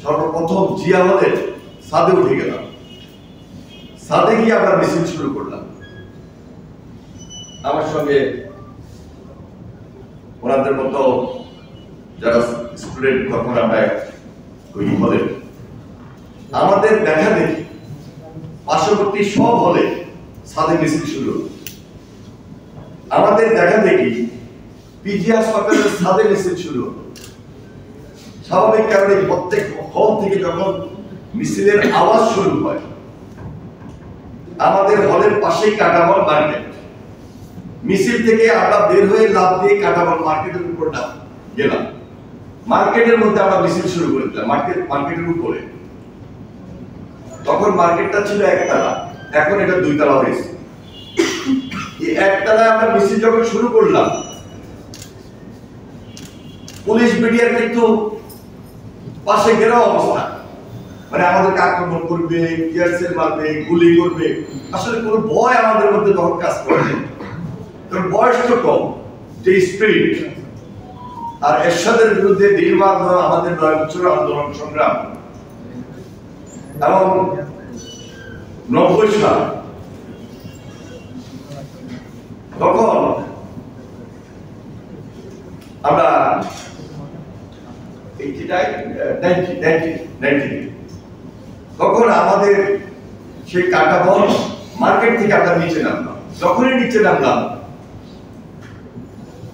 সর্বপ্রথম জিয়া হলের ছাদে উঠে গেলাম। ছাদে গিয়ে আমরা মিছিল শুরু করলাম। আমার সঙ্গে ওনাদের মতো যারা স্টুডেন্ট তখন আমরা ওই হলে আমাদের দেখা দেখি পার্শ্ববর্তী সব হলে ছাদে মিছিল শুরু। আমাদের দেখা দেখি পিজি হাসপাতালের ছাদে মিছিল শুরু। স্বাভাবিক কারণে প্রত্যেক হল থেকে যখন মিছিলের আওয়াজ শুরু হয়, আমাদের হলের পাশেই কাটাবন মার্কেট, মিছিল থেকে আমরা বের হয়ে লাফ দিয়ে কাটাবন মার্কেটের উপর গেলাম। মার্কেটের মধ্যে আমরা মিছিল শুরু করে দিলাম, মার্কেটের উপরে। তখন মার্কেটটা ছিল একতলা, এখন এটা দুইতলা হয়েছে। এই একতলায় আমরা মিছিল যখন শুরু করলাম, পুলিশ মিডিয়ার কিন্তু পাশে ঘেরাও অবস্থা, মানে আমাদেরকে আক্রমণ করবে, টিয়ারশেল মারবে, গুলি করবে। আসলে কোনো ভয় আমাদের মধ্যে তখন কাজ করে, কারণ বয়স তো কম। যে স্পিরিট আর এরশাদের বিরুদ্ধে দীর্ঘ আমাদের 9 বছর আন্দোলন সংগ্রাম, এবং 90 সাল তখন আমরা তখন আমাদের সেই কাটাবন মার্কেট থেকে আমরা নিচে নামলাম। যখনই নিচে নামলাম,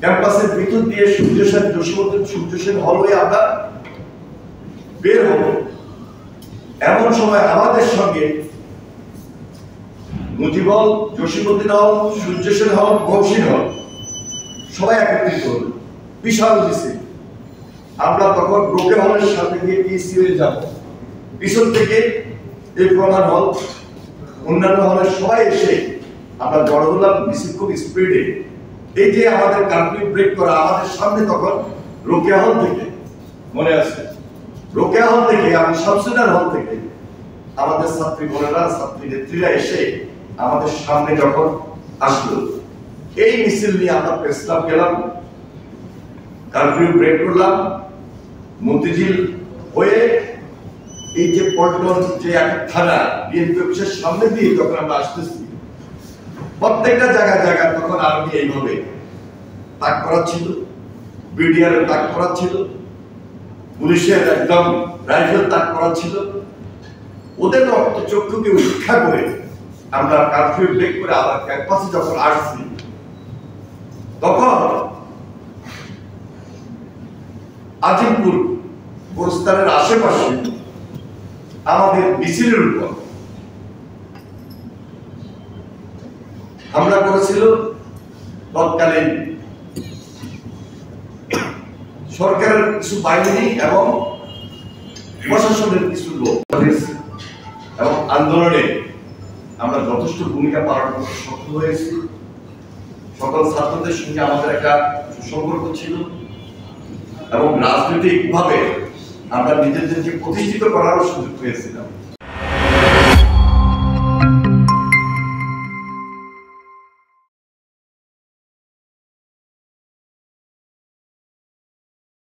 ক্যাম্পাসের ভিতর দিয়ে সূর্যসেন হল হয়ে আমরা বের হব। এমন সময় আমাদের সঙ্গে মুজিবল, জসীমউদ্দিন হল, সূর্যসেন হল, মহসিন হল সবাই একত্রিত হল, বিশাল মিছিল। আমরা তখন রোকে হলের সাথে গিয়ে পিসিএ যাব, পিছন থেকে এই প্রমাণ হল, অন্যান্য হলের সবাই এসে আমরা জড়ো হলাম। মিছিল খুব স্পিডে। এই যে আমাদের কার্ফিউ ব্রেক করা, আমাদের সামনে তখন রোকেয়া হল থেকে, মনে আছে, রোকেয়া হল থেকে আমি শামসুনার হল থেকে আমাদের ছাত্রী বোনেরা, ছাত্রী নেত্রীরা এসে আমাদের সামনে যখন আসলো, এই মিছিল নিয়ে আমরা প্রেস ক্লাব গেলাম, কার্ফিউ ব্রেক করলাম। মতিঝিল হয়ে এই যে পল্টন যে এক থানা বিএনপি অফিসের সামনে দিয়ে যখন আমরা আসতেছি, প্রত্যেকটা জায়গায় তখন আর্মি এইভাবে তাক করা ছিল, বিডিআর তাক করা ছিল, পুলিশের একদম রাইফেল তাক করা ছিল। ওদের রক্তচক্ষুকে উপেক্ষা করে আমরা কারফিউ ব্রেক করে আবার ক্যাম্পাসে যখন আসছি, তখন আজিমপুর গোরস্থানের আশেপাশে আমাদের মিছিলের উপর হামলা করেছিল তৎকালীন সরকারের কিছু বাহিনী এবং প্রশাসনের কিছু লোক। এবং আন্দোলনে আমরা যথেষ্ট ভূমিকা পালন করতে সক্ষম হয়েছি। সকল ছাত্রদের সঙ্গে আমাদের একটা সুসম্পর্ক ছিল, এবং রাজনৈতিকভাবে আমরা নিজেদেরকে প্রতিষ্ঠিত করারও সুযোগ পেয়েছিলাম।